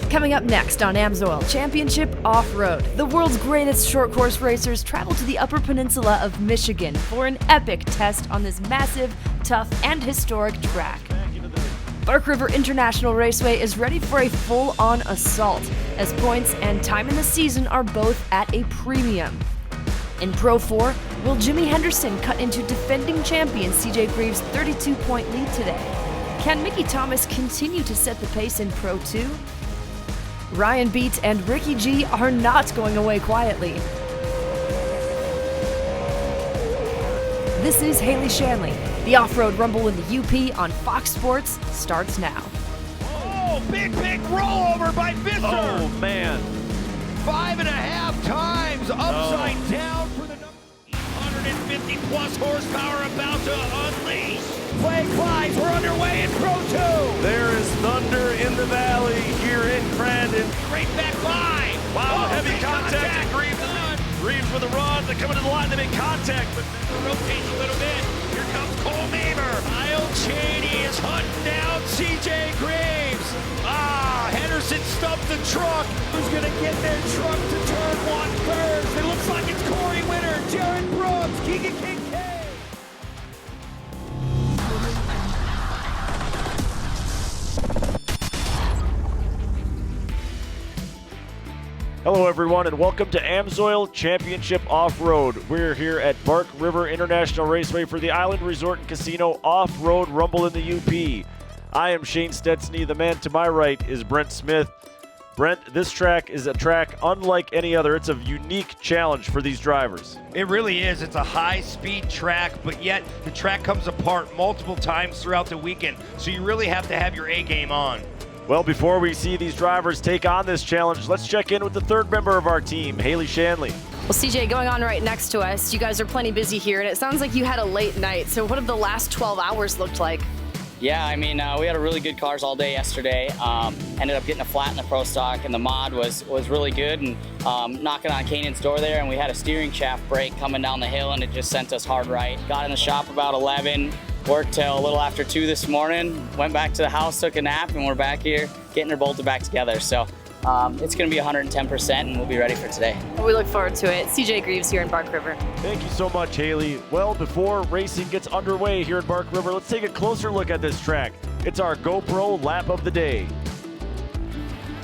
Coming up next on AMSOIL Championship Off-Road, the world's greatest short course racers travel to the Upper Peninsula of Michigan for an epic test on this massive, tough, and historic track. Bark River International Raceway is ready for a full-on assault, as points and time in the season are both at a premium. In Pro 4, will Jimmy Henderson cut into defending champion CJ Greaves' 32-point lead today? Can Mickey Thomas continue to set the pace in Pro 2? Ryan Beat and Ricky G are not going away quietly. This is Haley Shanley. The Off-Road Rumble in the UP on Fox Sports starts now. Oh, big rollover by Visser. Oh, man. 5.5 times upside down for the 150 plus horsepower about to unleash. Flag flies, we're underway in Pro 2. There is thunder in the valley here in Crandon. Right back by. Wow, heavy contact. Greaves with a run. They come into the line, they make contact, but rotates a little bit. Here comes Cole Mamer. Kyle Cheney is hunting down CJ Greaves. Henderson stumped the truck. Who's going to get their truck to turn one first? It looks like it's Corey Winter, Jared Brooks, Keegan Kincaid. hello everyone and welcome to AMSOIL Championship Off-Road. We're here at Bark River International Raceway for the Island Resort and Casino Off-Road Rumble in the UP. I am Shane Stetsny. The man to my right is Brent Smith. Brent, this track is a track unlike any other. It's a unique challenge for these drivers. It really is. It's a high-speed track, but yet the track comes apart multiple times throughout the weekend, so you really have to have your A-game on. Well, before we see these drivers take on this challenge, let's check in with the third member of our team, Haley Shanley. Well, CJ, going on right next to us, you guys are plenty busy here, and it sounds like you had a late night. So what have the last 12 hours looked like? Yeah, I mean, we had a really good cars all day yesterday. Ended up getting a flat in the Pro Stock, and the mod was really good, and knocking on Kanan's door there, and we had a steering shaft break coming down the hill, and it just sent us hard right. Got in the shop about 11, worked till a little after 2 this morning, went back to the house, took a nap, and we're back here getting her bolted back together. So it's going to be 110%, and we'll be ready for today. We look forward to it. CJ Greaves here in Bark River. Thank you so much, Haley. Well, before racing gets underway here at Bark River, let's take a closer look at this track. It's our GoPro lap of the day.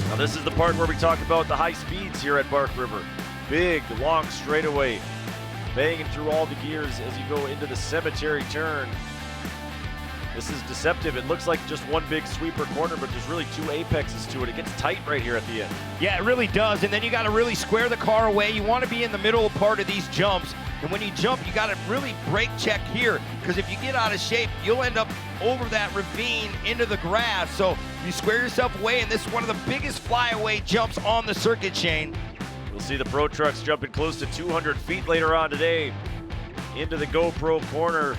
Now, this is the part where we talk about the high speeds here at Bark River. Big, long straightaway, banging through all the gears as you go into the cemetery turn. This is deceptive. It looks like just one big sweeper corner, but there's really two apexes to it. It gets tight right here at the end. Yeah, it really does. And then you got to really square the car away. You want to be in the middle part of these jumps. And when you jump, you got to really brake check here, because if you get out of shape, you'll end up over that ravine into the grass. So you square yourself away, and this is one of the biggest flyaway jumps on the circuit, Shane. We'll see the Pro Trucks jumping close to 200 feet later on today into the GoPro corner.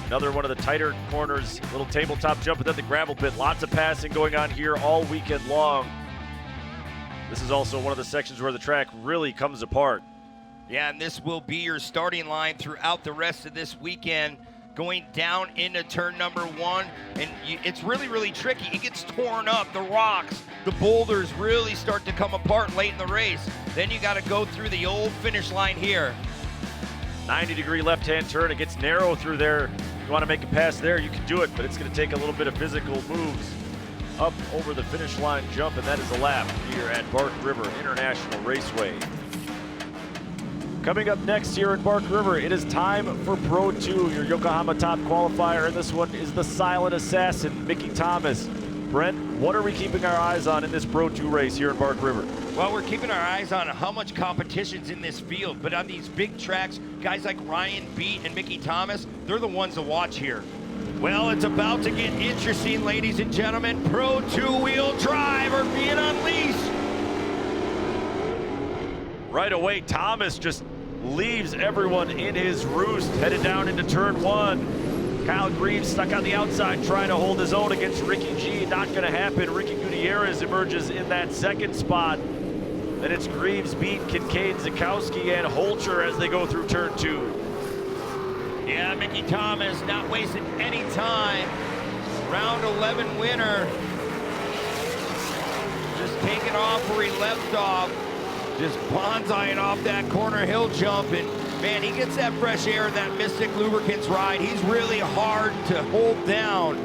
Another one of the tighter corners, little tabletop jump, and then the gravel pit. Lots of passing going on here all weekend long. This is also one of the sections where the track really comes apart. Yeah, and this will be your starting line throughout the rest of this weekend, going down into turn number 1. And it's really tricky. It gets torn up. The rocks, the boulders really start to come apart late in the race. Then you got to go through the old finish line here. 90-degree left-hand turn. It gets narrow through there. If you want to make a pass there, you can do it, but it's going to take a little bit of physical moves up over the finish line jump, and that is a lap here at Bark River International Raceway. Coming up next here at Bark River, it is time for Pro 2, your Yokohama top qualifier, and this one is the silent assassin, Mickey Thomas. Brent, what are we keeping our eyes on in this Pro 2 race here at Bark River? Well, we're keeping our eyes on how much competition's in this field, but on these big tracks, guys like Ryan Beat and Mickey Thomas, they're the ones to watch here. Well, it's about to get interesting, ladies and gentlemen. Pro 2-wheel drive are being unleashed. Right away, Thomas just leaves everyone in his roost, headed down into turn 1. Kyle Greaves stuck on the outside trying to hold his own against Ricky G. Not going to happen. Ricky Gutierrez emerges in that second spot. Then it's Greaves, Beat, Kincaid, Zakowski, and Holcher as they go through turn 2. Yeah, Mickey Thomas not wasting any time. Round 11 winner. just taking off where he left off. Just bonsaiing off that corner hill jump, and man, he gets that fresh air in that Mystic Lubricants ride. He's really hard to hold down.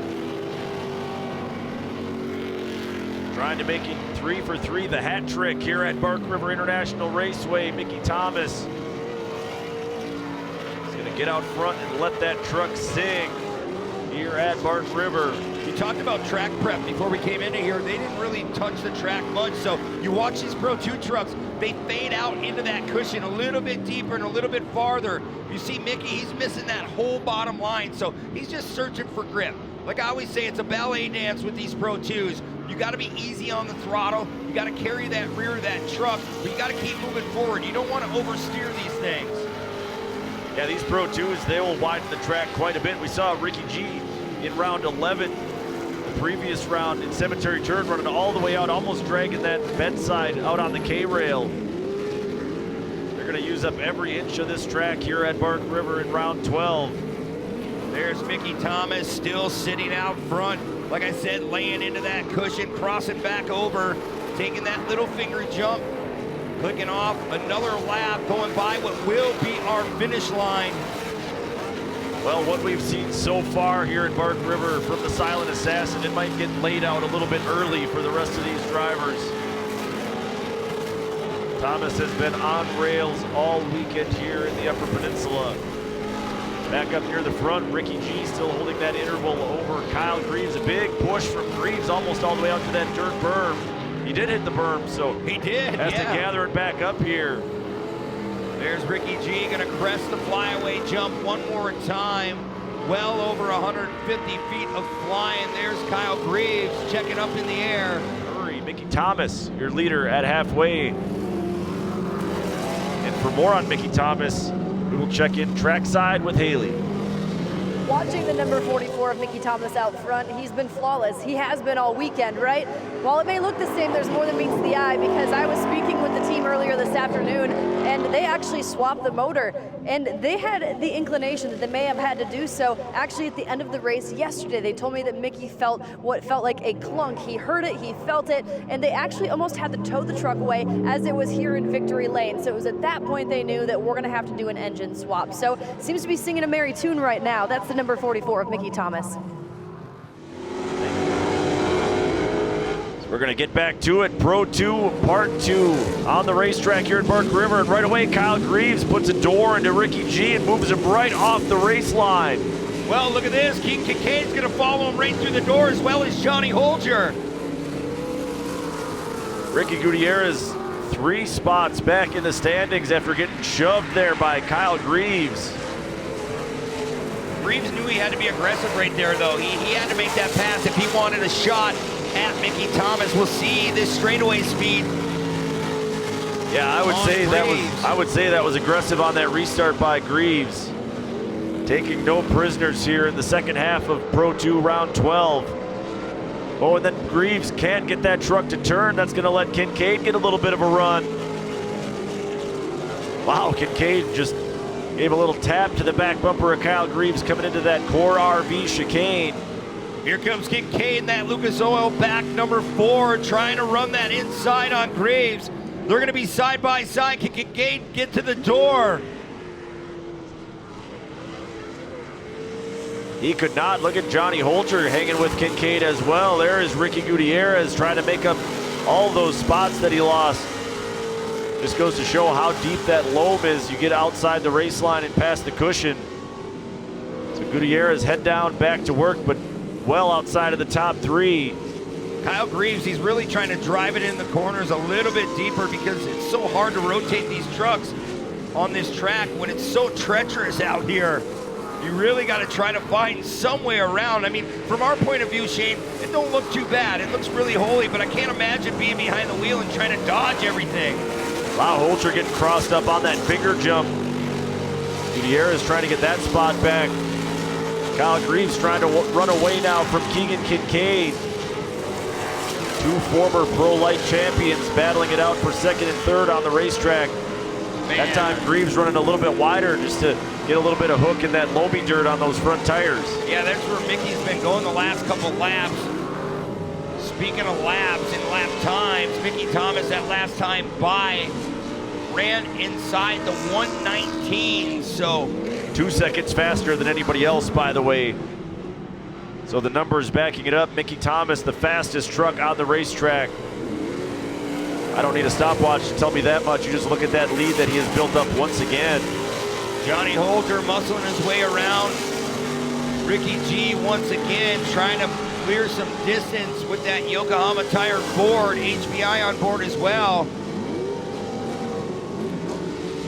Trying to make it 3 for 3, the hat trick here at Bark River International Raceway. Mickey Thomas is going to get out front and let that truck sing here at Bark River. We talked about track prep before we came into here. They didn't really touch the track much, so you watch these Pro 2 trucks, they fade out into that cushion a little bit deeper and a little bit farther. You see Mickey, he's missing that whole bottom line, so he's just searching for grip. Like I always say, it's a ballet dance with these Pro 2s. You gotta be easy on the throttle, you gotta carry that rear of that truck, but you gotta keep moving forward. You don't wanna oversteer these things. Yeah, these Pro 2s, they will widen the track quite a bit. We saw Ricky G in round 11, the previous round in Cemetery Turn, running all the way out, almost dragging that bend side out on the K-rail. They're gonna use up every inch of this track here at Bark River in round 12. There's Mickey Thomas still sitting out front. Like I said, laying into that cushion, crossing back over, taking that little finger jump, clicking off another lap, going by what will be our finish line. Well, what we've seen so far here at Bark River from the Silent Assassin, it might get laid out a little bit early for the rest of these drivers. Thomas has been on rails all weekend here in the Upper Peninsula. Back up near the front, Ricky G still holding that interval over Kyle Greaves. A big push from Greaves almost all the way out to that dirt berm. He did hit the berm, so he did. Has to gather it back up here. There's Ricky G gonna crest the flyaway jump one more time. Well over 150 feet of flying. There's Kyle Greaves checking up in the air. Hurry, Mickey Thomas, your leader at halfway. And for more on Mickey Thomas, we will check in trackside with Haley. Watching the number 44 of Mickey Thomas out front, he's been flawless. He has been all weekend, right? While it may look the same, there's more than meets the eye, because I was speaking with the team earlier this afternoon, and they actually swapped the motor, and they had the inclination that they may have had to do so. Actually, at the end of the race yesterday, they told me that Mickey felt what felt like a clunk. He heard it, he felt it, and they actually almost had to tow the truck away as it was here in Victory Lane. So it was at that point they knew that we're gonna have to do an engine swap. So seems to be singing a merry tune right now. That's the number 44 of Mickey Thomas. We're going to get back to it. Pro 2, Part 2 on the racetrack here at Bark River. And right away, Kyle Greaves puts a door into Ricky G and moves him right off the race line. Well, look at this. King Kincaid's going to follow him right through the door, as well as Johnny Holger. Ricky Gutierrez 3 spots back in the standings after getting shoved there by Kyle Greaves. Greaves knew he had to be aggressive right there, though. He had to make that pass if he wanted a shot at Mickey Thomas. We'll see this straightaway speed. Yeah, I would say that was aggressive on that restart by Greaves. Taking no prisoners here in the second half of Pro 2 round 12. Oh, and then Greaves can't get that truck to turn. That's going to let Kincaid get a little bit of a run. Wow, Kincaid just gave a little tap to the back bumper of Kyle Greaves coming into that Core RV chicane. Here comes Kincaid in that Lucas Oil back number 4, trying to run that inside on Greaves. They're going to be side by side. Can Kincaid get to the door? He could not. Look at Johnny Holger hanging with Kincaid as well. There is Ricky Gutierrez trying to make up all those spots that he lost. Just goes to show how deep that loam is. You get outside the race line and past the cushion. So Gutierrez head down, back to work, but well outside of the top 3. Kyle Greaves, he's really trying to drive it in the corners a little bit deeper, because it's so hard to rotate these trucks on this track when it's so treacherous out here. You really got to try to find some way around. I mean, from our point of view, Shane, it don't look too bad. It looks really holy, but I can't imagine being behind the wheel and trying to dodge everything. Wow, Holger getting crossed up on that finger jump. Gutierrez trying to get that spot back. Kyle Greaves trying to run away now from Keegan Kincaid. 2 former Pro Light champions battling it out for second and third on the racetrack. Man. That time Greaves running a little bit wider just to get a little bit of hook in that loamy dirt on those front tires. Yeah, that's where Mickey's been going the last couple laps. speaking of laps and lap times, Mickey Thomas that last time by ran inside the 119, so 2 seconds faster than anybody else, by the way. So the numbers backing it up. Mickey Thomas, the fastest truck on the racetrack. I don't need a stopwatch to tell me that much. You just look at that lead that he has built up once again. Johnny Holter muscling his way around. Ricky G once again trying to clear some distance with that Yokohama tire board, HBI on board as well.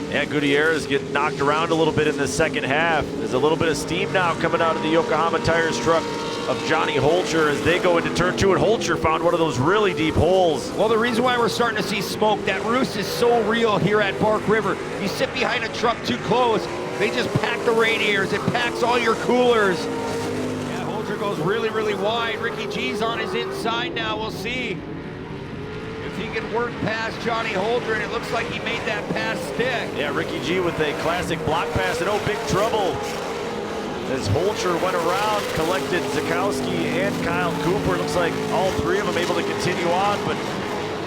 Yeah, Gutierrez getting knocked around a little bit in the second half. There's a little bit of steam now coming out of the Yokohama Tires truck of Johnny Holcher as they go into turn 2, and Holcher found one of those really deep holes. Well, the reason why we're starting to see smoke, that roost is so real here at Bark River. You sit behind a truck too close, they just pack the radiators, it packs all your coolers. Yeah, Holcher goes really, really wide. Ricky G's on his inside now, we'll see if he can work past Johnny Holter, and it looks like he made that pass stick. Yeah, Ricky G with a classic block pass, and oh, big trouble. As Holcher went around, collected Zakowski and Kyle Cooper. Looks like all three of them able to continue on, but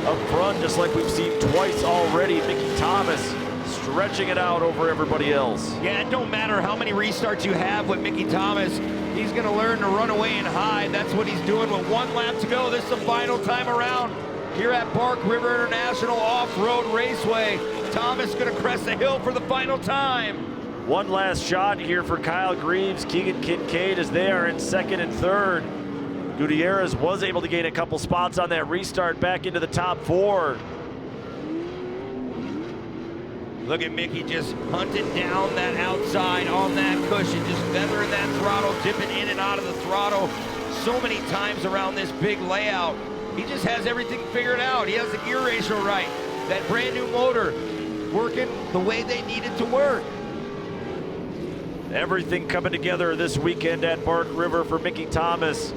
up front, just like we've seen twice already, Mickey Thomas stretching it out over everybody else. Yeah, it don't matter how many restarts you have with Mickey Thomas. He's going to learn to run away and hide. That's what he's doing with 1 lap to go. This is the final time around here at Bark River International Off-Road Raceway. Thomas going to crest the hill for the final time. One last shot here for Kyle Greaves, Keegan Kincaid as they are in second and third. Gutierrez was able to gain a couple spots on that restart back into the top 4. Look at Mickey just hunting down that outside on that cushion, just feathering that throttle, dipping in and out of the throttle so many times around this big layout. He just has everything figured out. He has the gear ratio right, that brand new motor working the way they need it to work. Everything coming together this weekend at Bark River for Mickey Thomas.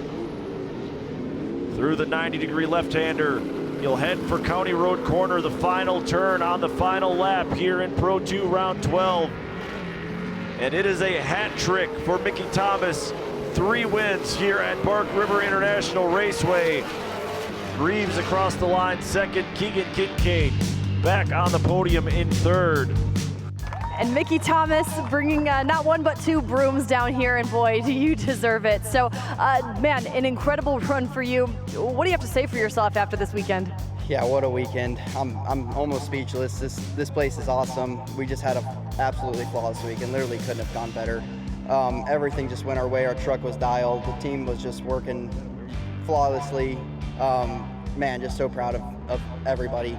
Through the 90-degree left-hander, he'll head for County Road Corner, the final turn on the final lap here in Pro 2 round 12. And it is a hat trick for Mickey Thomas. 3 wins here at Bark River International Raceway. Greaves across the line second, Keegan Kincaid back on the podium in third. And Mickey Thomas bringing not 1 but 2 brooms down here, and boy, do you deserve it. So, man, an incredible run for you. What do you have to say for yourself after this weekend? Yeah, what a weekend. I'm almost speechless. This place is awesome. We just had an absolutely flawless weekend. Literally couldn't have gone better. Everything just went our way. Our truck was dialed. The team was just working flawlessly. Man, just so proud of everybody.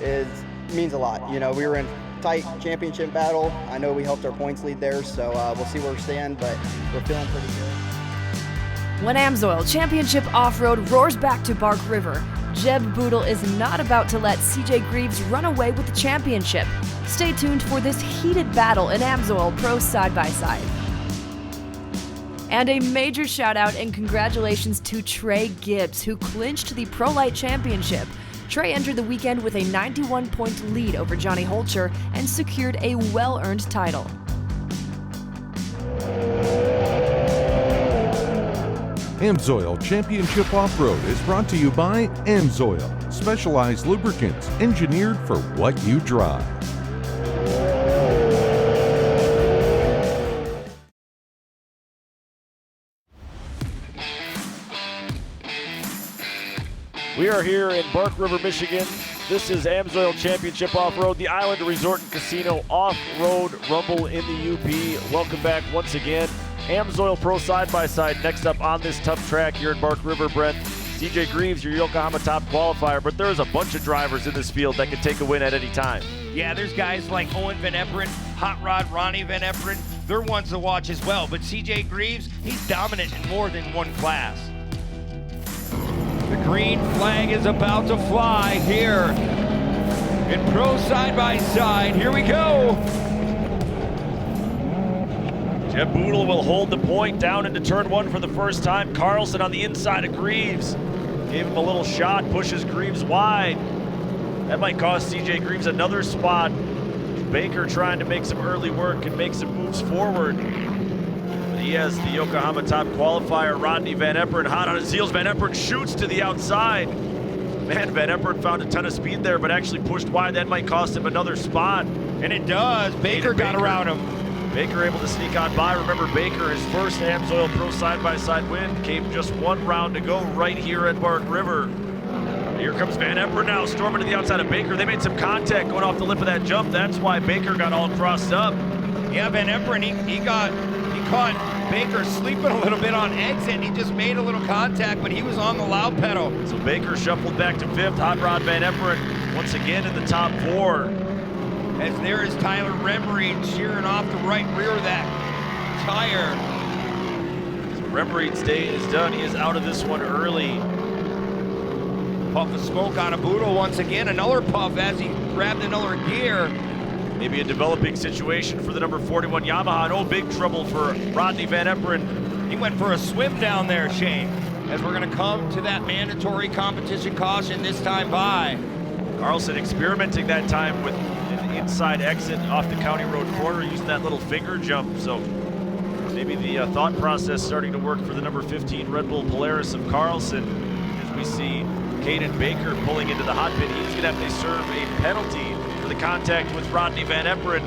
It means a lot. You know, we were in tight championship battle. I know we helped our points lead there, so we'll see where we stand, but we're feeling pretty good. When AMSOIL Championship Off-Road roars back to Bark River, Jeb Boodle is not about to let CJ Greaves run away with the championship. Stay tuned for this heated battle in AMSOIL Pro Side-by-Side. And a major shout out and congratulations to Trey Gibbs, who clinched the Pro Light Championship. Trey entered the weekend with a 91-point lead over Johnny Holcher and secured a well-earned title. AMSOIL Championship Off-Road is brought to you by AMSOIL, specialized lubricants engineered for what you drive. We are here in Bark River, Michigan. This is AMSOIL Championship Off-Road, the Island Resort and Casino Off-Road Rumble in the UP. Welcome back once again. AMSOIL Pro Side-by-Side next up on this tough track here at Bark River, Brent. CJ Greaves, your Yokohama top qualifier, but there's a bunch of drivers in this field that can take a win at any time. Yeah, there's guys like Owen Van Eperen, Hot Rod Ronnie Van Eperen. They're ones to watch as well, but CJ Greaves, he's dominant in more than one class. The green flag is about to fly here in Pro Side-by-Side. Here we go. Jeb Boodle will hold the point down into turn 1 for the first time. Carlson on the inside of Greaves. Gave him a little shot, pushes Greaves wide. That might cost CJ Greaves another spot. Baker trying to make some early work and make some moves forward. But He has the Yokohama top qualifier, Rodney Van Epperen, hot on his heels. Van Epperen shoots to the outside. Man, Van Epperen found a ton of speed there, but actually pushed wide. That might cost him another spot. And it does. Baker got around him. Baker able to sneak on by. Remember, Baker, his first AMSOIL Pro side-by-side win, came just one round to go right here at Bark River. Here comes Van Epperen now, storming to the outside of Baker. They made some contact going off the lip of that jump. That's why Baker got all crossed up. Yeah, Van Epperen, he caught Baker sleeping a little bit on exit. He just made a little contact, but he was on the loud pedal. So Baker shuffled back to 5th. Hot Rod Van Epperen once again in the top 4. As there is Tyler Remreed shearing off the right rear of that tire. So Remreed's day is done. He is out of this one early. Puff of smoke on a Boodle once again. Another puff as he grabbed another gear. Maybe a developing situation for the number 41 Yamaha. No big trouble for Rodney Van Epperen. He went for a swim down there, Shane. As we're gonna come to that mandatory competition caution this time by. Carlson experimenting that time with an inside exit off the County Road corner, using that little finger jump. So maybe the thought process starting to work for the number 15 Red Bull Polaris of Carlson. As we see Caden Baker pulling into the hot pit, he's gonna have to serve a penalty for the contact with Rodney Van Epperen.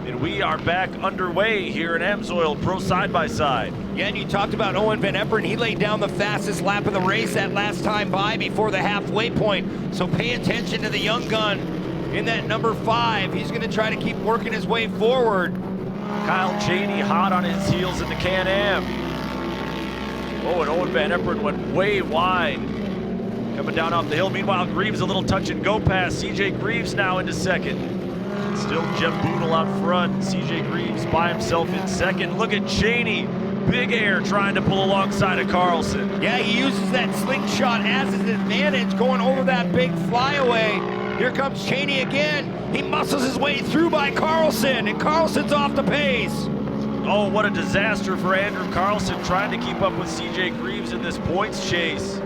And we are back underway here in AMSOIL Pro Side-by-Side. Yeah, and you talked about Owen Van Epperen. He laid down the fastest lap of the race that last time by before the halfway point. So pay attention to the young gun in that number 5. He's gonna try to keep working his way forward. Kyle Cheney hot on his heels in the Can-Am. Oh, and Owen Van Epperen went way wide. Coming down off the hill. Meanwhile, Greaves a little touch and go pass. CJ Greaves now into 2nd. Still Jeff Boodle out front. CJ Greaves by himself in 2nd. Look at Cheney. Big air trying to pull alongside of Carlson. Yeah, he uses that slingshot as his advantage going over that big flyaway. Here comes Cheney again. He muscles his way through by Carlson, and Carlson's off the pace. Oh, what a disaster for Andrew Carlson trying to keep up with CJ Greaves in this points chase.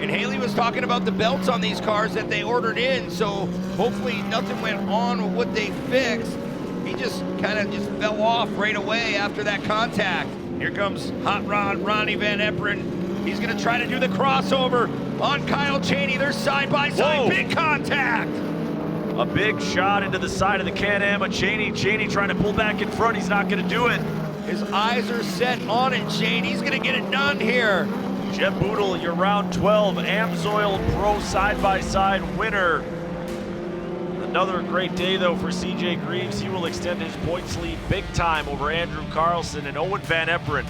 And Haley was talking about the belts on these cars that they ordered in, so hopefully nothing went on with what they fixed. He just kind of just fell off right away after that contact. Here comes Hot Rod Ronnie Van Epperen. He's gonna try to do the crossover on Kyle Cheney. They're side by side, big contact. A big shot into the side of the Can-Am of Cheney. Cheney trying to pull back in front. He's not gonna do it. His eyes are set on it, Shane. He's gonna get it done here. Jeff Boodle, your round 12 AMSOIL Pro side-by-side winner. Another great day, though, for CJ Greaves. He will extend his points lead big time over Andrew Carlson and Owen Van Epperen.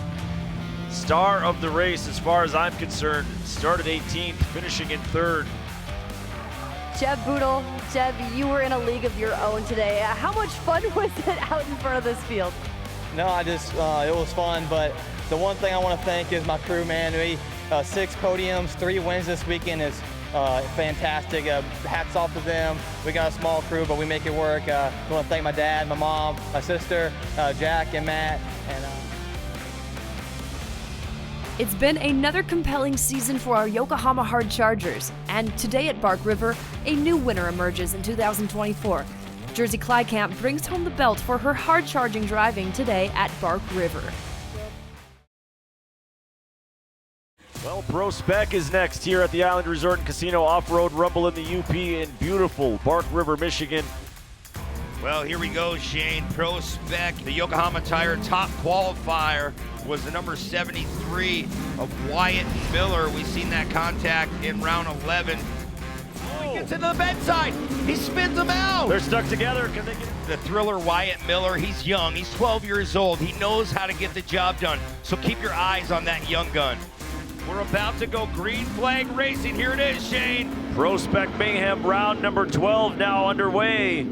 Star of the race, as far as I'm concerned. Started 18th, finishing in 3rd. Jeb Boodle, Jeb, you were in a league of your own today. How much fun was it out in front of this field? No, it was fun, but the one thing I want to thank is my crew, man. 6 podiums, 3 wins this weekend is fantastic. Hats off to them. We got a small crew, but we make it work. I want to thank my dad, my mom, my sister, Jack and Matt. And, It's been another compelling season for our Yokohama Hard Chargers, and today at Bark River, a new winner emerges in 2024. Jersey Kleikamp brings home the belt for her hard-charging driving today at Bark River. Well, Pro Spec is next here at the Island Resort and Casino Off-Road Rumble in the UP in beautiful Bark River, Michigan. Well, here we go, Shane. Pro Spec, the Yokohama Tire top qualifier was the number 73 of Wyatt Miller. We've seen that contact in round 11. Oh, he gets into the bedside. He spins him out. They're stuck together. Can they get the thriller Wyatt Miller? He's young. He's 12 years old. He knows how to get the job done. So keep your eyes on that young gun. We're about to go green flag racing. Here it is, Shane. Pro Spec Mayhem round number 12 now underway.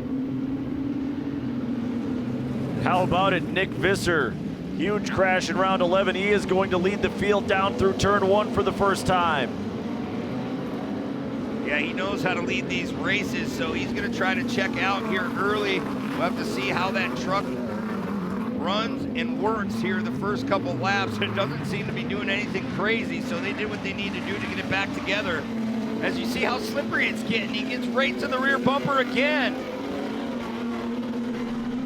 How about it, Nick Visser? Huge crash in round 11. He is going to lead the field down through turn 1 for the first time. Yeah, he knows how to lead these races, so he's going to try to check out here early. We'll have to see how that truck runs and works here the first couple laps. It doesn't seem to be doing anything crazy, so they did what they need to do to get it back together. As you see how slippery it's getting, he gets right to the rear bumper again.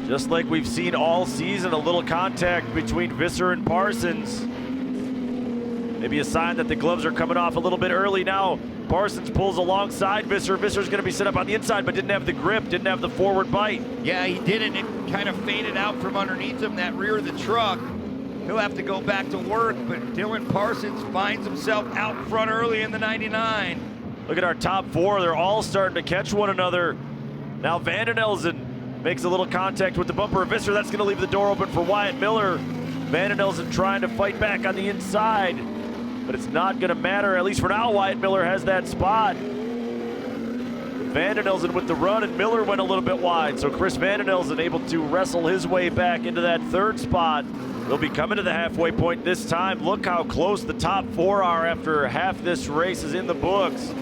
Just like we've seen all season, a little contact between Visser and Parsons. Maybe a sign that the gloves are coming off a little bit early now. Parsons pulls alongside Visser. Visser's going to be set up on the inside, but didn't have the grip, didn't have the forward bite. Yeah, he didn't. It kind of faded out from underneath him, that rear of the truck. He'll have to go back to work, but Dylan Parsons finds himself out front early in the 99. Look at our top four. They're all starting to catch one another. Now Vanden Elzen makes a little contact with the bumper of Visser. That's going to leave the door open for Wyatt Miller. Vanden Elzen trying to fight back on the inside, but it's not going to matter. At least for now, Wyatt Miller has that spot. Vanden Elzen with the run, and Miller went a little bit wide. So Chris Vanden Elzen able to wrestle his way back into that third spot. They'll be coming to the halfway point this time. Look how close the top four are after half this race is in the books.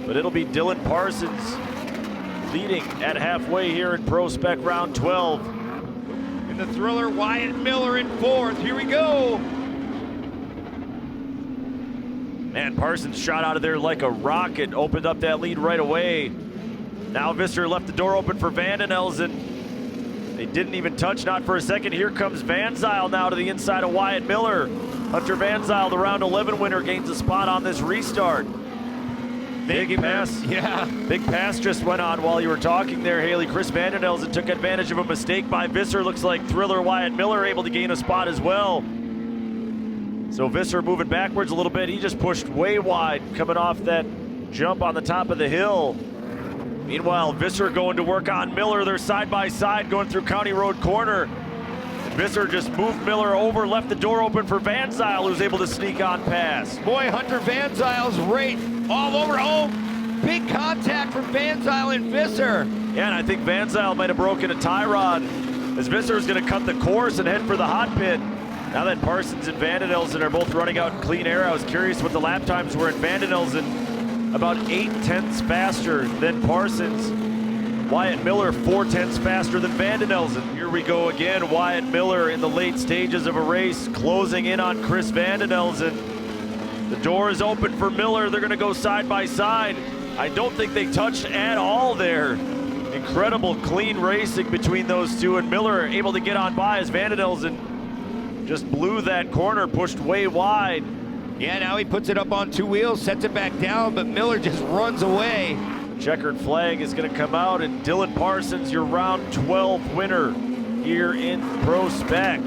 But it'll be Dylan Parsons leading at halfway here in Pro Spec round 12. In the Thriller, Wyatt Miller in fourth. Here we go. Man, Parsons shot out of there like a rocket, opened up that lead right away. Now Visser left the door open for Vanden Elzen. They didn't even touch, not for a second. Here comes Van Zyl now to the inside of Wyatt Miller. Hunter Van Zyl, the round 11 winner, gains a spot on this restart. Big pass. Yeah. Big pass just went on while you were talking there, Haley. Chris Vanden Elzen took advantage of a mistake by Visser. Looks like Thriller Wyatt Miller able to gain a spot as well. So Visser moving backwards a little bit. He just pushed way wide coming off that jump on the top of the hill. Meanwhile, Visser going to work on Miller. They're side by side going through County Road corner. And Visser just moved Miller over, left the door open for Van Zyl, who's able to sneak on past. Boy, Hunter Van Zyl's right all over. Oh, big contact from Van Zyl and Visser. Yeah, and I think Van Zyl might have broken a tie rod as Visser is going to cut the course and head for the hot pit. Now that Parsons and Vanden Elzen are both running out in clean air, I was curious what the lap times were, and Vanden Elzen about 8/10 faster than Parsons. Wyatt Miller 4/10 faster than Vanden Elzen. Here we go again. Wyatt Miller in the late stages of a race, closing in on Chris Vanden Elzen. The door is open for Miller. They're going to go side by side. I don't think they touched at all there. Incredible clean racing between those two, and Miller able to get on by as Vanden Elzen just blew that corner, pushed way wide. Yeah, now he puts it up on two wheels, sets it back down, but Miller just runs away. Checkered flag is going to come out, and Dylan Parsons, your round 12 winner here in Pro Spec.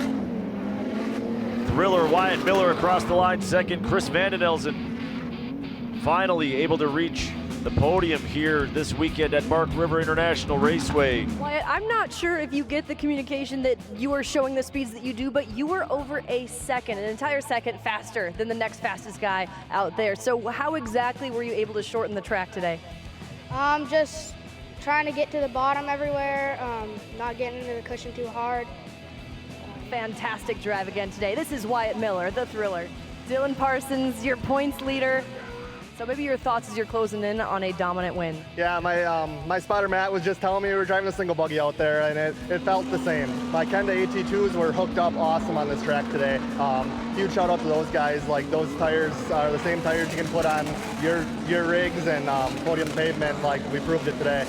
Thriller Wyatt Miller across the line second. Chris Vanden Elzen finally able to reach the podium here this weekend at Bark River International Raceway. Wyatt, I'm not sure if you get the communication that you are showing the speeds that you do, but you were over a second, an entire second faster than the next fastest guy out there. So how exactly were you able to shorten the track today? Just trying to get to the bottom everywhere, not getting into the cushion too hard. Fantastic drive again today. This is Wyatt Miller, the Thriller. Dylan Parsons, your points leader. So maybe your thoughts as you're closing in on a dominant win. Yeah, my spotter Matt was just telling me we were driving a single buggy out there, and it felt the same. My Kenda AT2s were hooked up awesome on this track today. Huge shout out to those guys. Like, those tires are the same tires you can put on your rigs and podium pavement. Like, we proved it today.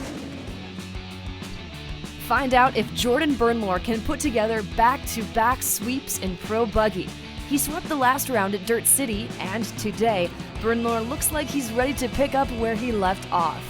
Find out if Jordan Bernlohr can put together back-to-back sweeps in Pro Buggy. He swept the last round at Dirt City, and today, Bernlohr looks like he's ready to pick up where he left off.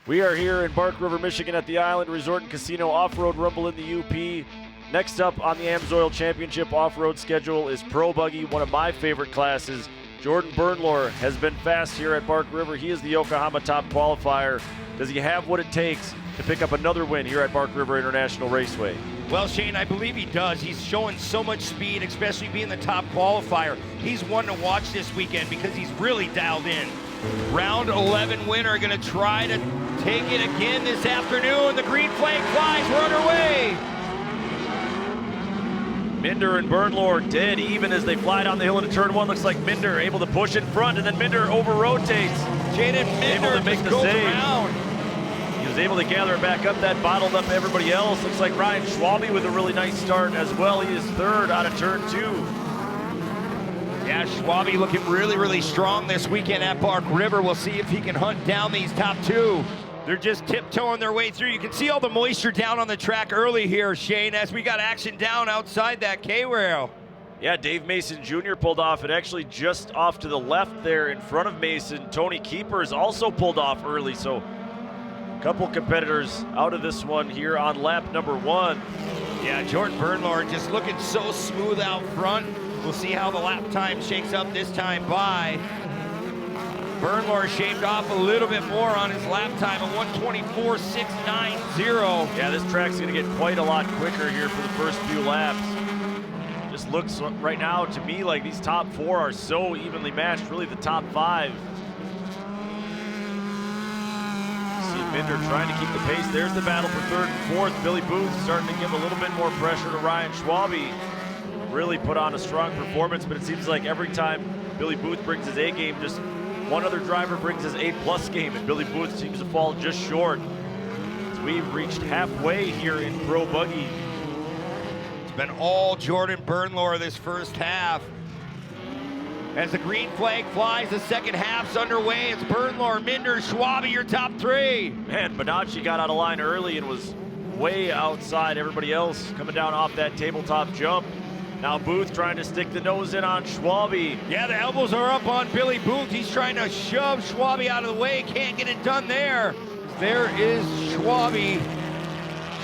We are here in Bark River, Michigan at the Island Resort and Casino Off-Road Rumble in the UP. Next up on the AMSOIL Championship off-road schedule is Pro Buggy, one of my favorite classes. Jordan Bernlohr has been fast here at Bark River. He is the Yokohama top qualifier. Does he have what it takes to pick up another win here at Bark River International Raceway? Well, Shane, I believe he does. He's showing so much speed, especially being the top qualifier. He's one to watch this weekend because he's really dialed in. Round 11 winner going to try to take it again this afternoon. The green flag flies. We're underway. Minder and Bernlohr dead even as they fly down the hill into turn one. Looks like Minder able to push in front, and then Minder over-rotates. Jaden Minder able to make just the goes save. around. He was able to gather it back up. That bottled up everybody else. Looks like Ryan Schwabe with a really nice start as well. He is third out of turn two. Yeah, Schwabe looking really, really strong this weekend at Bark River. We'll see if he can hunt down these top two. They're just tiptoeing their way through. You can see all the moisture down on the track early here, Shane, as we got action down outside that K-rail. Yeah, Dave Mason Jr. pulled off, and actually just off to the left there in front of Mason, Tony Keepers also pulled off early, so a couple competitors out of this one here on lap number 1. Yeah, Jordan Bernlohr just looking so smooth out front. We'll see how the lap time shakes up this time by. Bernlohr shaved off a little bit more on his lap time of 1:24.690. Yeah, this track's gonna get quite a lot quicker here for the first few laps. Just looks right now to me like these top 4 are so evenly matched, really the top 5. See Minder trying to keep the pace. There's the battle for 3rd and 4th. Billy Booth starting to give a little bit more pressure to Ryan Schwabe. Really put on a strong performance, but it seems like every time Billy Booth brings his A game, just one other driver brings his A+ game, and Billy Booth seems to fall just short. As we've reached halfway here in Pro Buggy. It's been all Jordan Bernlohr this first half. As the green flag flies, the second half's underway. It's Bernlohr, Minder, Schwabe, your top 3. Man, Bonacci got out of line early and was way outside everybody else coming down off that tabletop jump. Now Booth trying to stick the nose in on Schwabe. Yeah, the elbows are up on Billy Booth. He's trying to shove Schwabe out of the way. Can't get it done there. There is Schwabe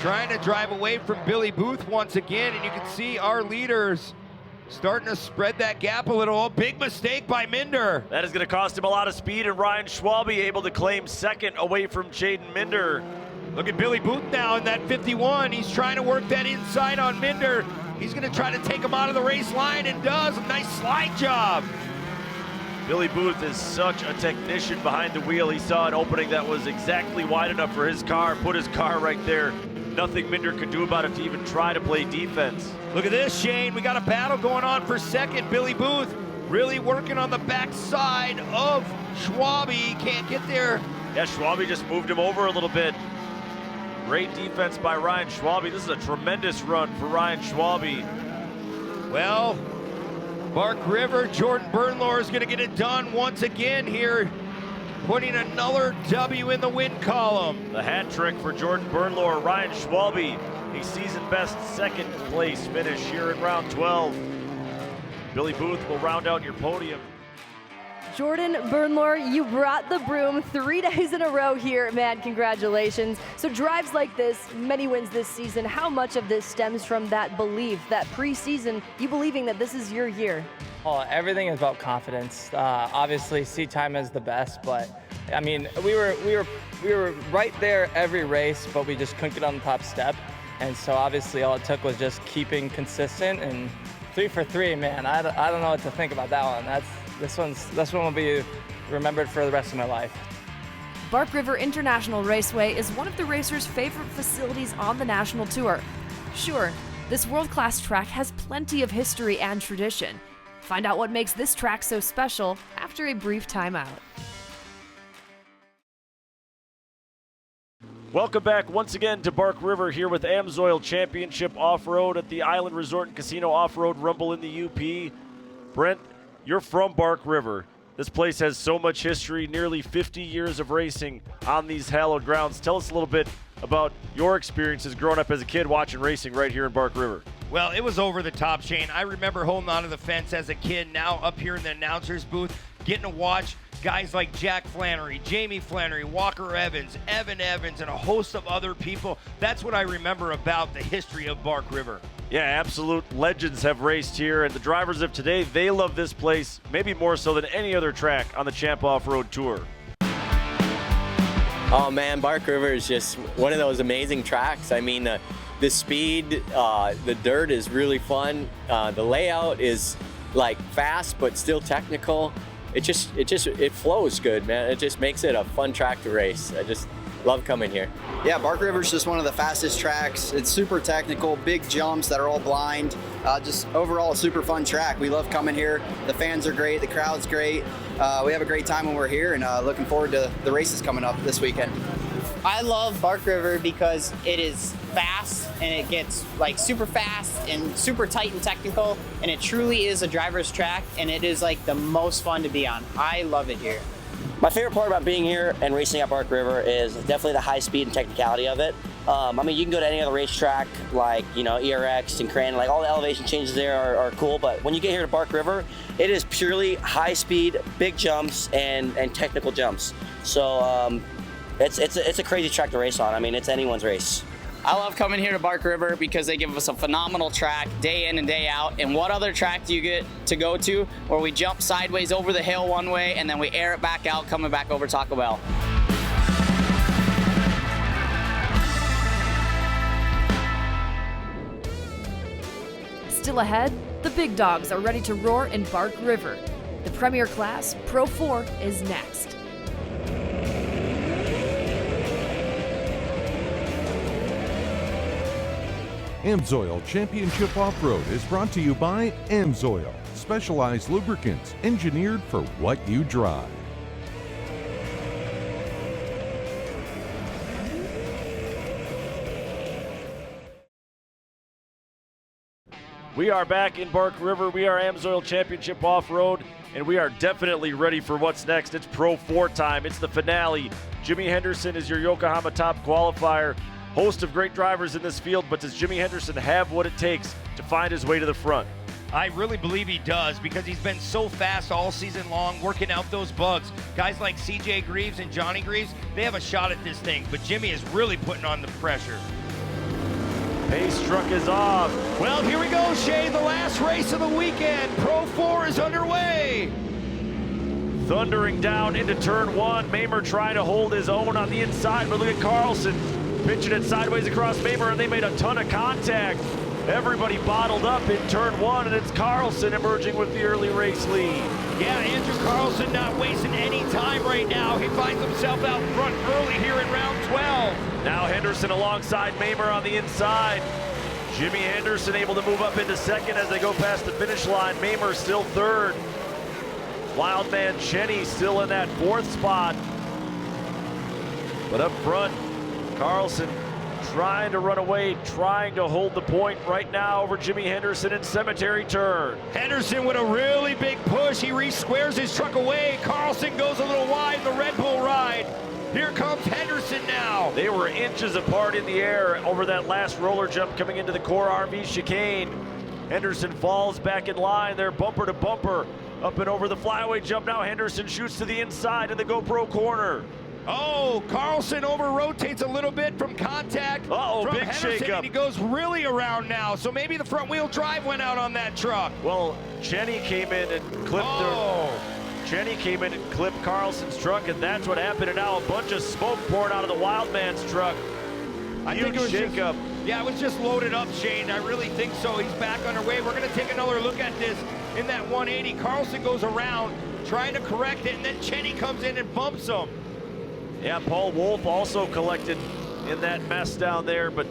trying to drive away from Billy Booth once again, and you can see our leaders starting to spread that gap a little. Oh, big mistake by Minder. That is going to cost him a lot of speed, and Ryan Schwabe able to claim 2nd away from Jaden Minder. Look at Billy Booth now in that 51. He's trying to work that inside on Minder. He's going to try to take him out of the race line and does. A nice slide job. Billy Booth is such a technician behind the wheel. He saw an opening that was exactly wide enough for his car, put his car right there. Nothing Minder could do about it to even try to play defense. Look at this, Shane. We got a battle going on for 2nd. Billy Booth really working on the backside of Schwabe. He can't get there. Yeah, Schwabe just moved him over a little bit. Great defense by Ryan Schwabe. This is a tremendous run for Ryan Schwabe. Well, Bark River, Jordan Bernlohr is going to get it done once again here, putting another W in the win column. The hat trick for Jordan Bernlohr. Ryan Schwabe, a season-best 2nd place finish here in round 12. Billy Booth will round out your podium. Jordan Bernlohr, you brought the broom 3 days in a row here, man, congratulations. So drives like this, many wins this season, how much of this stems from that belief, that preseason, you believing that this is your year? Oh, everything is about confidence. Obviously, seat time is the best, but I mean, we were right there every race, but we just couldn't get on the top step. And so obviously all it took was just keeping consistent, and 3 for 3, man, I don't know what to think about that one. This one will be remembered for the rest of my life. Bark River International Raceway is one of the racers' favorite facilities on the national tour. Sure, this world-class track has plenty of history and tradition. Find out what makes this track so special after a brief timeout. Welcome back once again to Bark River here with AMSOIL Championship Off-Road at the Island Resort and Casino Off-Road Rumble in the UP. Brent, you're from Bark River. This place has so much history, nearly 50 years of racing on these hallowed grounds. Tell us a little bit about your experiences growing up as a kid watching racing right here in Bark River. Well, it was over the top, Shane. I remember holding onto the fence as a kid, now up here in the announcer's booth, getting to watch guys like Jack Flannery, Jamie Flannery, Walker Evans, Evan Evans, and a host of other people. That's what I remember about the history of Bark River. Yeah, absolute legends have raced here, and the drivers of today, they love this place, maybe more so than any other track on the Champ Off-Road Tour. Oh man, Bark River is just one of those amazing tracks. I mean, the speed, the dirt is really fun. The layout is like fast but still technical. It flows good, man. It just makes it a fun track to race. I just love coming here. Yeah, Bark River's just one of the fastest tracks. It's super technical, big jumps that are all blind. Just overall a super fun track. We love coming here. The fans are great, the crowd's great. We have a great time when we're here, and looking forward to the races coming up this weekend. I love Bark River because it is fast and it gets like super fast and super tight and technical, and it truly is a driver's track, and it is like the most fun to be on. I love it here. My favorite part about being here and racing at Bark River is definitely the high speed and technicality of it. I mean, you can go to any other racetrack like, you know, ERX and Crandon, like all the elevation changes there are cool, but when you get here to Bark River, it is purely high speed, big jumps, and technical jumps. So it's a crazy track to race on. I mean, it's anyone's race. I love coming here to Bark River because they give us a phenomenal track day in and day out. And what other track do you get to go to where we jump sideways over the hill one way and then we air it back out coming back over Taco Bell? Still ahead, the big dogs are ready to roar in Bark River. The premier class, Pro 4, is next. AMSOIL Championship Off-Road is brought to you by AMSOIL, specialized lubricants engineered for what you drive. We are back in Bark River. We are AMSOIL Championship Off-Road, and we are definitely ready for what's next. It's Pro 4 time. It's the finale. Jimmy Henderson is your Yokohama top qualifier. Host of great drivers in this field, but does Jimmy Henderson have what it takes to find his way to the front? I really believe he does because he's been so fast all season long working out those bugs. Guys like CJ Greaves and Johnny Greaves, they have a shot at this thing, but Jimmy is really putting on the pressure. Pace truck is off. Well, here we go, Shay, the last race of the weekend. Pro 4 is underway. Thundering down into turn 1. Mamer trying to hold his own on the inside, but look at Carlson pitching it sideways across Mamer, and they made a ton of contact. Everybody bottled up in turn 1, and it's Carlson emerging with the early race lead. Yeah, Andrew Carlson not wasting any time right now. He finds himself out front early here in round 12. Now Henderson alongside Mamer on the inside. Jimmy Henderson able to move up into second as they go past the finish line. Mamer still third. Wildman Cheney still in that 4th spot. But up front, Carlson trying to run away, trying to hold the point right now over Jimmy Henderson in Cemetery Turn. Henderson with a really big push. He re-squares his truck away. Carlson goes a little wide in the Red Bull ride. Here comes Henderson now. They were inches apart in the air over that last roller jump coming into the Core RV chicane. Henderson falls back in line. They're bumper to bumper up and over the flyaway jump. Now Henderson shoots to the inside in the GoPro corner. Oh, Carlson over-rotates a little bit from contact. Uh-oh, from big Henderson, shakeup. and he goes really around now, so maybe the front-wheel drive went out on that truck. Well, Cheney came in and clipped Cheney came in and clipped Carlson's truck, and that's what happened. And now a bunch of smoke pouring out of the Wildman's truck. I think it was shakeup. Yeah, it was just loaded up, Shane. I really think so. He's back underway. We're going to take another look at this in that 180. Carlson goes around trying to correct it, and then Cheney comes in and bumps him. Yeah, Paul Wolf also collected in that mess down there, but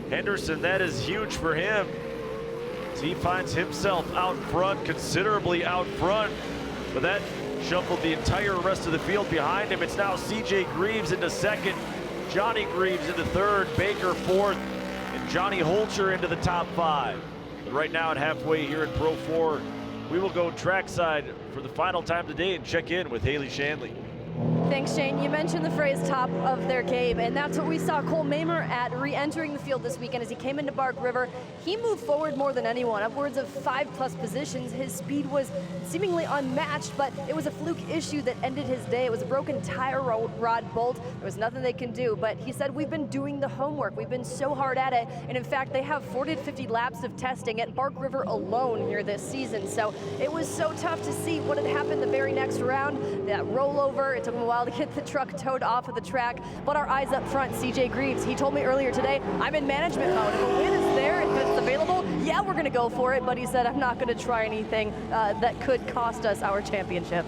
Henderson, that is huge for him. As he finds himself out front, considerably out front, but that shuffled the entire rest of the field behind him. It's now CJ Greaves into second, Johnny Greaves into third, Baker fourth, and Johnny Holcher into the top 5. But right now at halfway here in Pro 4, we will go trackside for the final time today and check in with Haley Shanley. Thanks, Shane. You mentioned the phrase top of their game, and that's what we saw Cole Mamer at re-entering the field this weekend as he came into Bark River. He moved forward more than anyone, upwards of 5+ positions. His speed was seemingly unmatched, but it was a fluke issue that ended his day. It was a broken tire rod bolt. There was nothing they can do, but he said, we've been doing the homework. We've been so hard at it, and in fact, they have 40 to 50 laps of testing at Bark River alone here this season, so it was so tough to see what had happened the very next round. That rollover, it took him a while to get the truck towed off of the track, but our eyes up front, CJ Greaves, he told me earlier today, I'm in management mode. If a win is there, if it's available, yeah, we're gonna go for it, but he said, I'm not gonna try anything that could cost us our championship.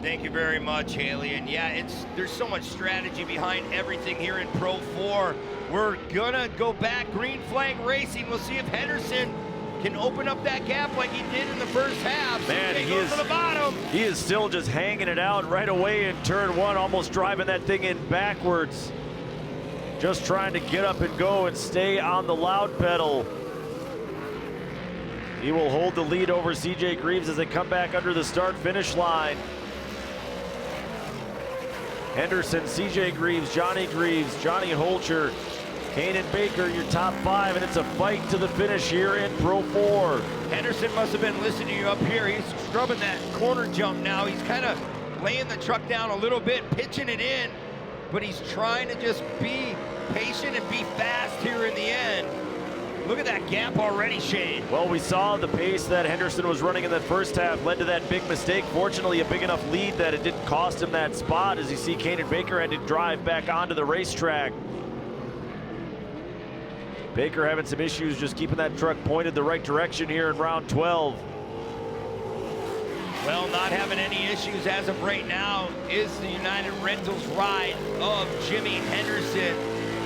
Thank you very much, Haley. And yeah, there's so much strategy behind everything here in Pro 4. We're gonna go back, green flag racing. We'll see if Henderson can open up that gap like he did in the first half. Man, he goes to the bottom. He is still just hanging it out right away in turn 1, almost driving that thing in backwards. Just trying to get up and go and stay on the loud pedal. He will hold the lead over CJ Greaves as they come back under the start-finish line. Henderson, CJ Greaves, Johnny Holcher, Kanan Baker, your top 5, and it's a fight to the finish here in Pro 4. Henderson must have been listening to you up here. He's scrubbing that corner jump now. He's kind of laying the truck down a little bit, pitching it in, but he's trying to just be patient and be fast here in the end. Look at that gap already, Shane. Well, we saw the pace that Henderson was running in that first half led to that big mistake. Fortunately, a big enough lead that it didn't cost him that spot, as you see Kanan Baker had to drive back onto the racetrack. Baker having some issues just keeping that truck pointed the right direction here in round 12. Well, not having any issues as of right now is the United Rentals ride of Jimmy Henderson.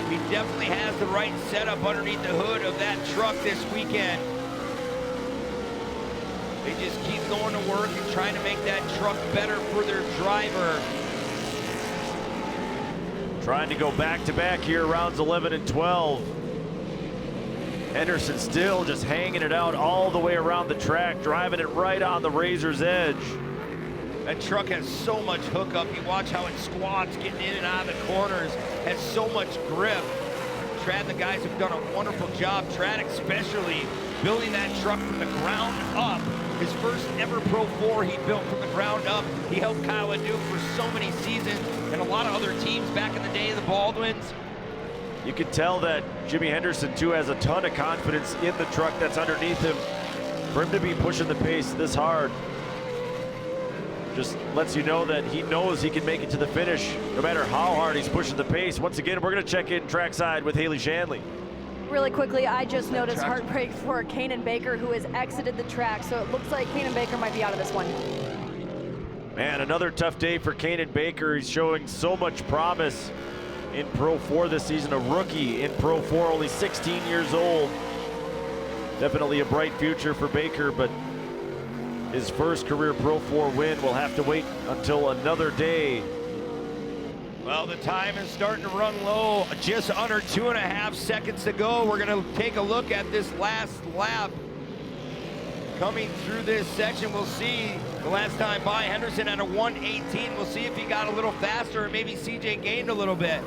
He definitely has the right setup underneath the hood of that truck this weekend. They just keep going to work and trying to make that truck better for their driver. Trying to go back-to-back here, rounds 11 and 12. Henderson still just hanging it out all the way around the track, driving it right on the razor's edge. That truck has so much hookup. You watch how it squats, getting in and out of the corners, has so much grip. Trad and the guys have done a wonderful job, Trad especially, building that truck from the ground up. His first ever Pro 4 he built from the ground up. He helped Kyle Adu for so many seasons and a lot of other teams back in the day, the Baldwins. You can tell that Jimmy Henderson, too, has a ton of confidence in the truck that's underneath him. For him to be pushing the pace this hard just lets you know that he knows he can make it to the finish, no matter how hard he's pushing the pace. Once again, we're going to check in trackside with Haley Shanley. Really quickly, I just noticed heartbreak for Kanan Baker, who has exited the track, so it looks like Kanan Baker might be out of this one. Man, another tough day for Kanan Baker. He's showing so much promise in Pro 4 this season, a rookie in Pro 4, only 16 years old. Definitely a bright future for Baker, but his first career Pro 4 win will have to wait until another day. Well, the time is starting to run low. Just under 2.5 seconds to go. We're going to take a look at this last lap. Coming through this section, we'll see the last time by Henderson at a 1:18. We'll see if he got a little faster or maybe CJ gained a little bit.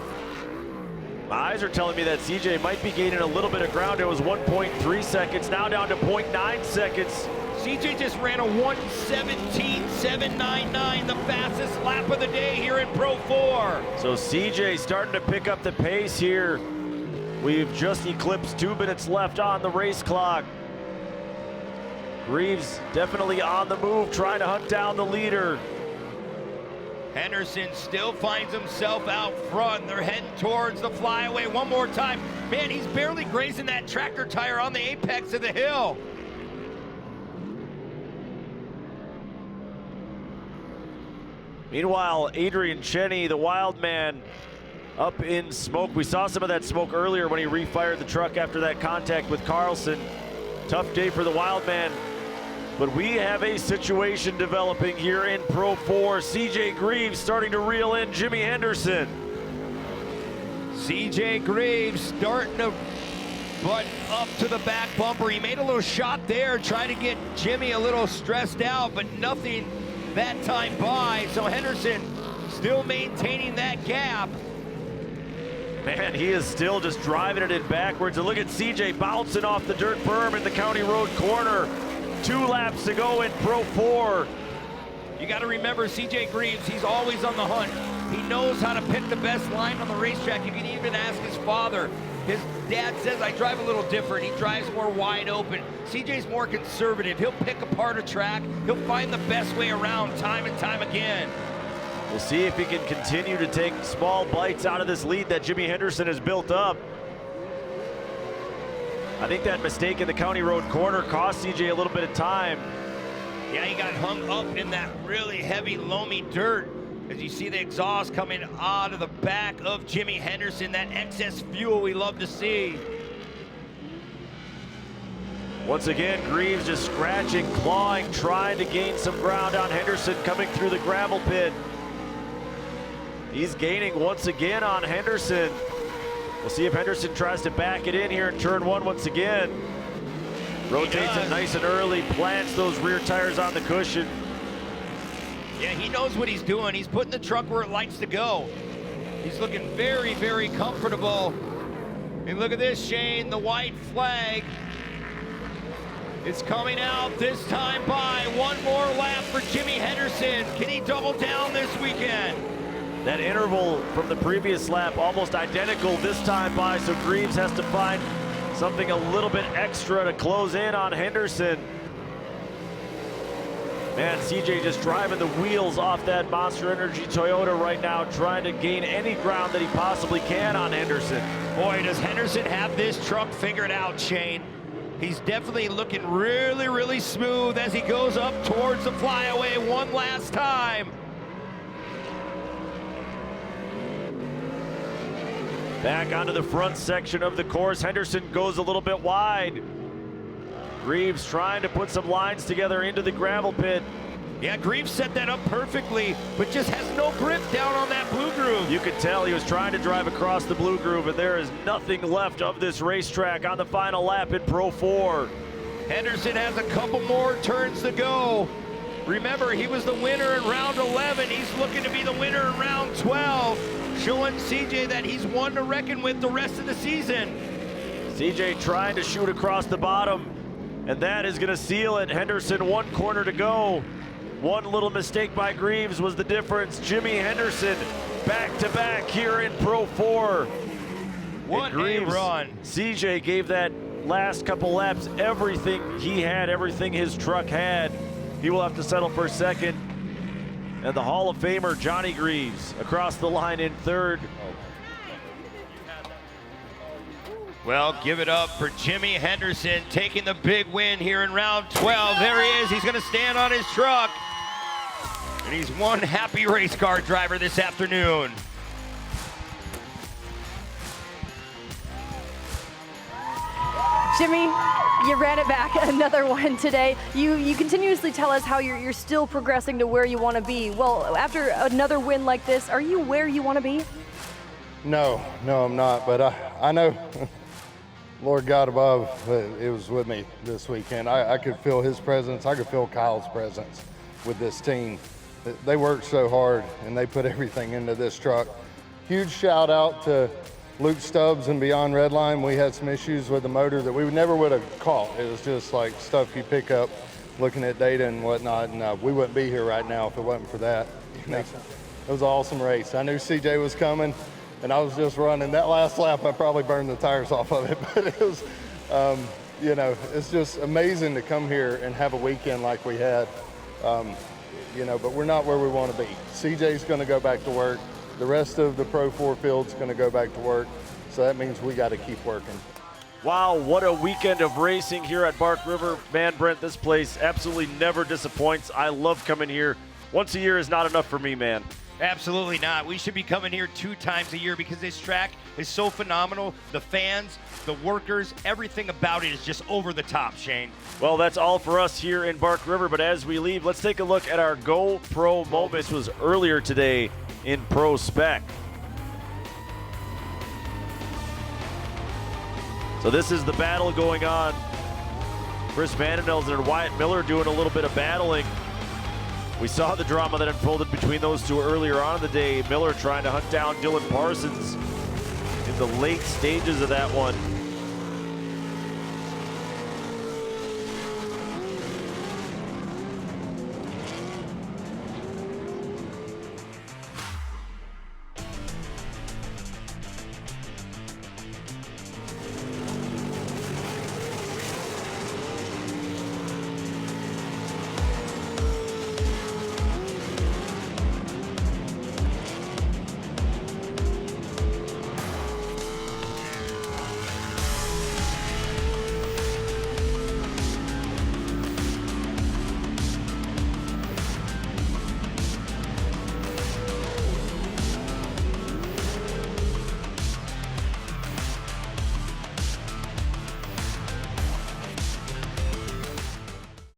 My eyes are telling me that CJ might be gaining a little bit of ground. It was 1.3 seconds, now down to 0.9 seconds. CJ just ran a 1:17.799, the fastest lap of the day here in Pro 4. So CJ starting to pick up the pace here. We've just eclipsed 2 minutes left on the race clock. Greaves definitely on the move, trying to hunt down the leader. Henderson still finds himself out front. They're heading towards the flyaway one more time. Man, he's barely grazing that tractor tire on the apex of the hill. Meanwhile, Adrian Cheney, the wild man, up in smoke. We saw some of that smoke earlier when he refired the truck after that contact with Carlson. Tough day for the wild man. But we have a situation developing here in Pro 4. CJ Greaves starting to reel in Jimmy Henderson. CJ Greaves starting to butt up to the back bumper. He made a little shot there, trying to get Jimmy a little stressed out, but nothing that time by. So Henderson still maintaining that gap. Man, he is still just driving it in backwards. And look at CJ bouncing off the dirt berm in the County Road corner. 2 laps to go in Pro 4. You got to remember CJ Greaves, he's always on the hunt. He knows how to pick the best line on the racetrack. You can even ask his father. His dad says, I drive a little different. He drives more wide open. CJ's more conservative. He'll pick apart a track. He'll find the best way around time and time again. We'll see if he can continue to take small bites out of this lead that Jimmy Henderson has built up. I think that mistake in the County Road corner cost CJ a little bit of time. Yeah, he got hung up in that really heavy, loamy dirt. As you see the exhaust coming out of the back of Jimmy Henderson, that excess fuel we love to see. Once again, Greaves just scratching, clawing, trying to gain some ground on Henderson coming through the gravel pit. He's gaining once again on Henderson. We'll see if Henderson tries to back it in here in turn 1 once again. Rotates it nice and early, plants those rear tires on the cushion. Yeah, he knows what he's doing. He's putting the truck where it likes to go. He's looking very, very comfortable. And look at this, Shane, the white flag. It's coming out this time by. One more lap for Jimmy Henderson. Can he double down this weekend? That interval from the previous lap almost identical this time by, so Greaves has to find something a little bit extra to close in on Henderson. Man, CJ just driving the wheels off that Monster Energy Toyota right now, trying to gain any ground that he possibly can on Henderson. Boy, does Henderson have this truck figured out, Shane. He's definitely looking really, really smooth as he goes up towards the flyaway one last time. Back onto the front section of the course. Henderson goes a little bit wide. Greaves trying to put some lines together into the gravel pit. Yeah, Greaves set that up perfectly, but just has no grip down on that blue groove. You could tell he was trying to drive across the blue groove, and there is nothing left of this racetrack on the final lap in Pro 4. Henderson has a couple more turns to go. Remember, he was the winner in round 11. He's looking to be the winner in round 12, showing CJ that he's one to reckon with the rest of the season. CJ trying to shoot across the bottom, and that is going to seal it. Henderson, one corner to go. One little mistake by Greaves was the difference. Jimmy Henderson back-to-back here in Pro 4. What a run. CJ gave that last couple laps everything he had, everything his truck had. He will have to settle for second. And the Hall of Famer, Johnny Greaves, across the line in third. Well, give it up for Jimmy Henderson taking the big win here in round 12. There he is. He's going to stand on his truck. And he's one happy race car driver this afternoon. Jimmy, you ran it back, another one today. You continuously tell us how you're still progressing to where you want to be. Well, after another win like this, are you where you want to be? No, I'm not, but I know Lord God above, it was with me this weekend. I could feel his presence. I could feel Kyle's presence with this team. They worked so hard, and they put everything into this truck. Huge shout out to Luke Stubbs and Beyond Redline. We had some issues with the motor that we never would have caught. It was just like stuff you pick up looking at data and whatnot, and we wouldn't be here right now if it wasn't for that. It was an awesome race. I knew CJ was coming, and I was just running. That last lap, I probably burned the tires off of it, but it was, it's just amazing to come here and have a weekend like we had. But we're not where we want to be. CJ's going to go back to work. The rest of the Pro 4 field's going to go back to work. So that means we got to keep working. Wow, what a weekend of racing here at Bark River. Man, Brent, this place absolutely never disappoints. I love coming here. Once a year is not enough for me, man. Absolutely not. We should be coming here 2 times a year because this track is so phenomenal. The fans, the workers, everything about it is just over the top, Shane. Well, that's all for us here in Bark River, but as we leave, let's take a look at our Go Pro moment. This was earlier today in Pro Spec. So this is the battle going on. Chris Vandenelsen and Wyatt Miller doing a little bit of battling. We saw the drama that unfolded between those two earlier on in the day. Miller trying to hunt down Dylan Parsons in the late stages of that one.